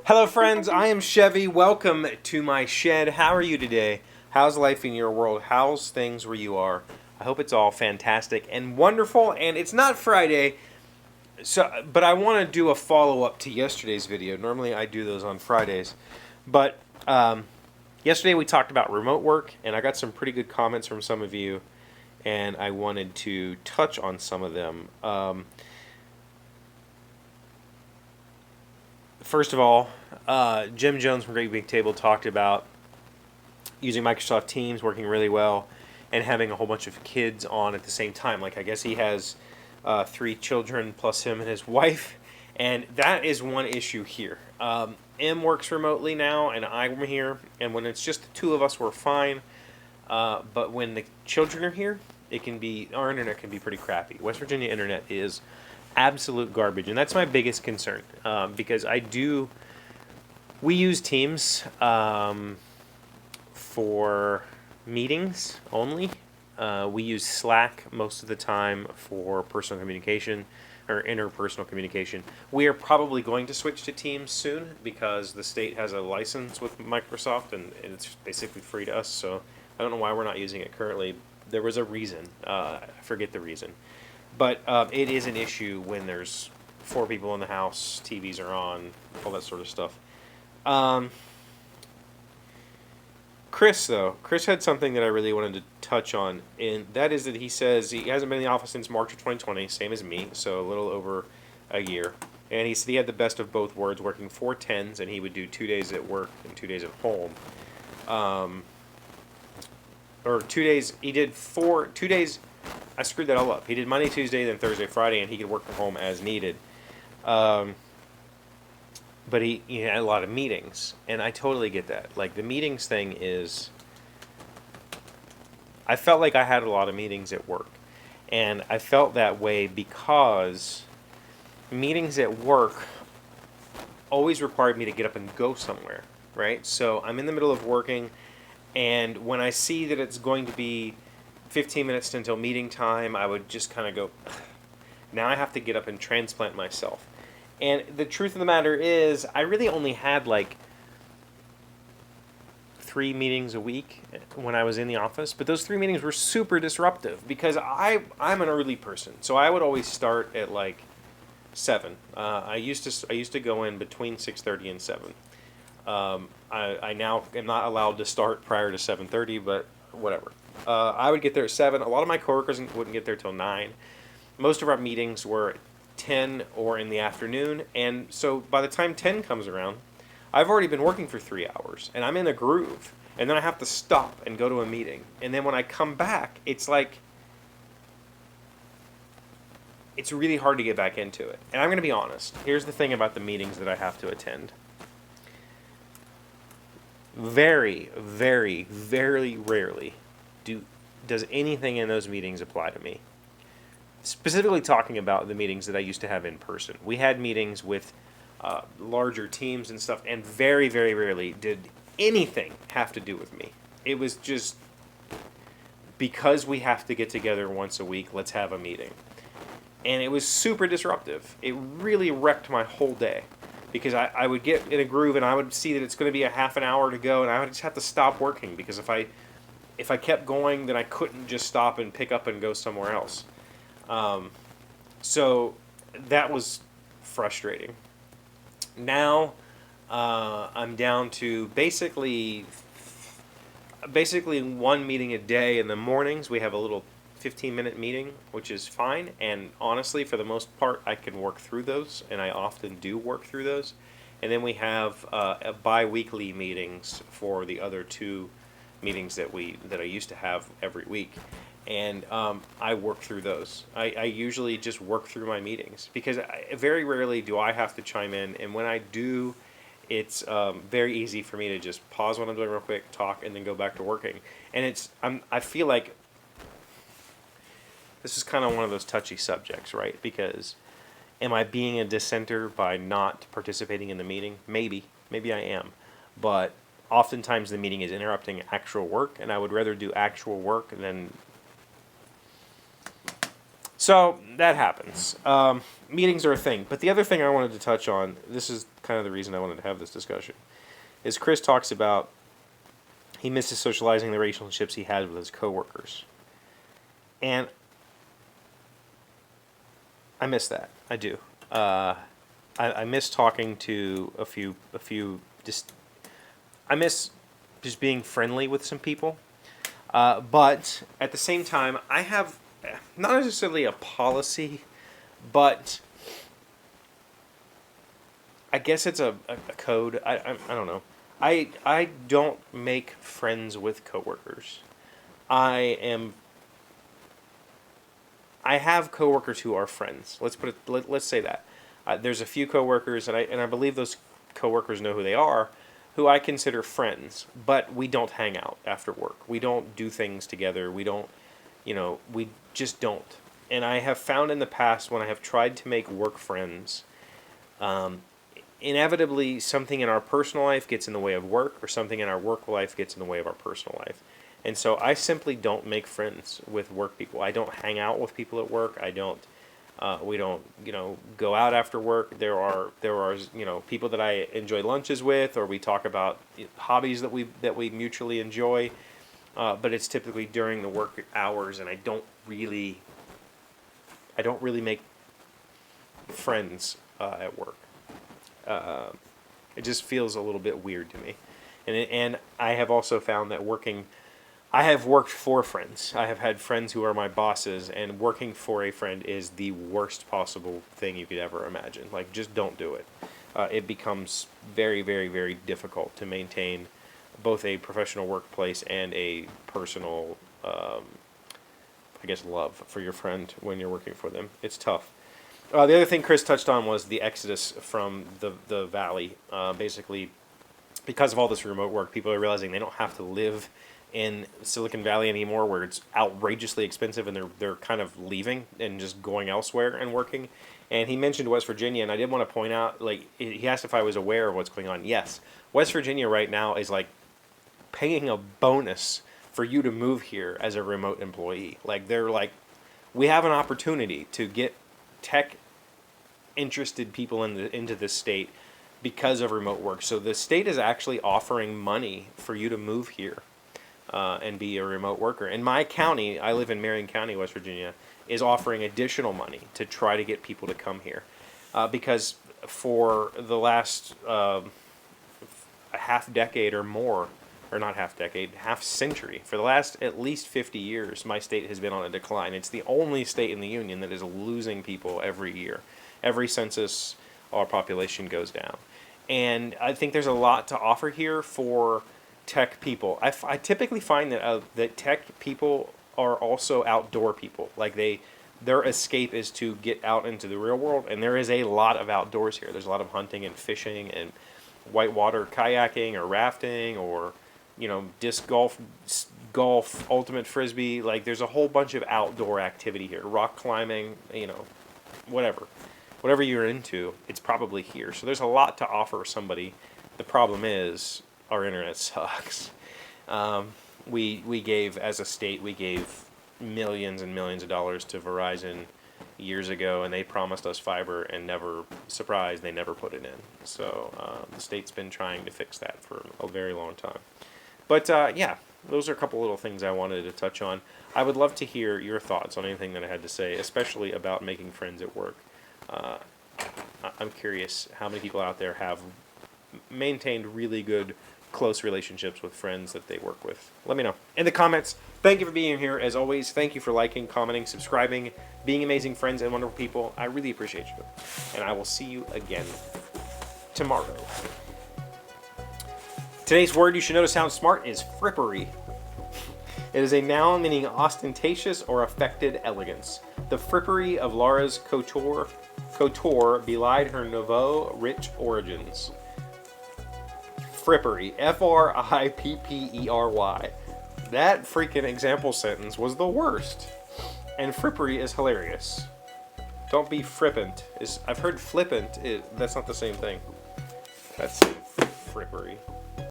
Hello friends, I am Chevy. Welcome to my shed. How are you today? How's life in your world? How's things where you are? I hope it's all fantastic and wonderful. And it's not Friday, but I want to do a follow-up to yesterday's video. Normally I do those on Fridays. But yesterday we talked about remote work, and I got some pretty good comments from some of you, and I wanted to touch on some of them. First of all, Jim Jones from Great Big Table talked about using Microsoft Teams working really well and having a whole bunch of kids on at the same time. Like, I guess he has 3 children plus him and his wife, and that is one issue here. M works remotely now, and I'm here, and when it's just the two of us, we're fine. But when the children are here, our internet can be pretty crappy. West Virginia internet is absolute garbage, and that's my biggest concern, because we use Teams for meetings only. We use Slack most of the time for personal communication or interpersonal communication. We are probably going to switch to Teams soon because the state has a license with Microsoft, and it's basically free to us, so I don't know why we're not using it currently. There was a reason. I forget the reason. But it is an issue when there's 4 people in the house, TVs are on, all that sort of stuff. Chris had something that I really wanted to touch on, and that is that he says he hasn't been in the office since March of 2020, same as me, so a little over a year. And he said he had the best of both worlds, working 4 10s, and he would do 2 days at work and 2 days at home. Or 2 days, he did 2 days. I screwed that all up. He did Monday, Tuesday, then Thursday, Friday, and he could work from home as needed. But he had a lot of meetings, and I totally get that. Like, the meetings thing is, I felt like I had a lot of meetings at work, and I felt that way because meetings at work always required me to get up and go somewhere, right? So I'm in the middle of working, and when I see that it's going to be 15 minutes until meeting time, I would just kind of go, now I have to get up and transplant myself. And the truth of the matter is, I really only had like 3 meetings a week when I was in the office, but those 3 meetings were super disruptive because I'm an early person, so I would always start at like 7. I used to go in between 6:30 and 7. I now am not allowed to start prior to 7:30, but whatever. I would get there at 7. A lot of my coworkers wouldn't get there till 9. Most of our meetings were 10 or in the afternoon, and so by the time 10 comes around, I've already been working for 3 hours, and I'm in a groove, and then I have to stop and go to a meeting, and then when I come back, it's like, it's really hard to get back into it. And I'm going to be honest, here's the thing about the meetings that I have to attend. Very, very, very rarely does anything in those meetings apply to me. Specifically talking about the meetings that I used to have in person. We had meetings with larger teams and stuff, and very, very rarely did anything have to do with me. It was just, because we have to get together once a week, let's have a meeting. And it was super disruptive. It really wrecked my whole day. Because I would get in a groove, and I would see that it's going to be a half an hour to go, and I would just have to stop working, because if I kept going, then I couldn't just stop and pick up and go somewhere else. So that was frustrating. Now I'm down to basically 1 meeting a day in the mornings. We have a little 15-minute meeting, which is fine, and honestly, for the most part, I can work through those, and I often do work through those. And then we have bi-weekly meetings for the other 2 meetings that I used to have every week, and I work through those. I usually just work through my meetings, because very rarely do I have to chime in, and when I do, it's very easy for me to just pause what I'm doing real quick, talk, and then go back to working. And I feel like this is kind of one of those touchy subjects, right? Because am I being a dissenter by not participating in the meeting? Maybe I am, but oftentimes the meeting is interrupting actual work, and I would rather do actual work than... So that happens. Meetings are a thing. But the other thing I wanted to touch on, this is kind of the reason I wanted to have this discussion, is Chris talks about he misses socializing, the relationships he has with his coworkers. And I miss that. I do. I miss talking to a few. I miss just being friendly with some people. But at the same time, I have not necessarily a policy, but I guess it's a code. I don't know. I don't make friends with coworkers. I have coworkers who are friends. Let's say that. There's a few coworkers, and I believe those coworkers know who they are, who I consider friends, but we don't hang out after work. We don't do things together. We don't, we just don't. And I have found in the past when I have tried to make work friends, inevitably something in our personal life gets in the way of work, or something in our work life gets in the way of our personal life. And so I simply don't make friends with work people. I don't hang out with people at work. We don't, go out after work. There are, people that I enjoy lunches with, or we talk about hobbies that we mutually enjoy. But it's typically during the work hours, and I don't really make friends at work. It just feels a little bit weird to me. And I have also found that I have worked for friends. I have had friends who are my bosses, and working for a friend is the worst possible thing you could ever imagine. Like, just don't do it. It becomes very, very, very difficult to maintain both a professional workplace and a personal, love for your friend when you're working for them. It's tough. The other thing Chris touched on was the exodus from the valley. Basically, because of all this remote work, people are realizing they don't have to live in Silicon Valley anymore, where it's outrageously expensive, and they're kind of leaving and just going elsewhere and working. And he mentioned West Virginia, and I did want to point out, he asked if I was aware of what's going on. Yes, West Virginia right now is paying a bonus for you to move here as a remote employee. We have an opportunity to get tech interested people into this state because of remote work. So the state is actually offering money for you to move here and be a remote worker. In my county, I live in Marion County, West Virginia, is offering additional money to try to get people to come here. Because for the last half decade or more, or not half decade, half century, for the last at least 50 years, my state has been on a decline. It's the only state in the union that is losing people every year. Every census, our population goes down. And I think there's a lot to offer here for tech people. I typically find that tech people are also outdoor people. Their escape is to get out into the real world, and there is a lot of outdoors here. There's a lot of hunting and fishing and whitewater kayaking or rafting or disc golf, ultimate frisbee. There's a whole bunch of outdoor activity here. Rock climbing, whatever you're into, it's probably here. So there's a lot to offer somebody. The problem is our internet sucks. We gave, as a state, millions and millions of dollars to Verizon years ago, and they promised us fiber, and they never put it in. So the state's been trying to fix that for a very long time. But those are a couple little things I wanted to touch on. I would love to hear your thoughts on anything that I had to say, especially about making friends at work. I'm curious how many people out there have maintained really good, close relationships with friends that they work with. Let me know in the comments. Thank you for being here. As always, thank you for liking, commenting, subscribing, being amazing friends and wonderful people. I really appreciate you. And I will see you again tomorrow. Today's word you should know to sound smart is frippery. It is a noun meaning ostentatious or affected elegance. The frippery of Laura's couture belied her nouveau rich origins. Frippery. Frippery. That freaking example sentence was the worst. And frippery is hilarious. Don't be frippant. I've heard flippant. That's not the same thing. That's frippery.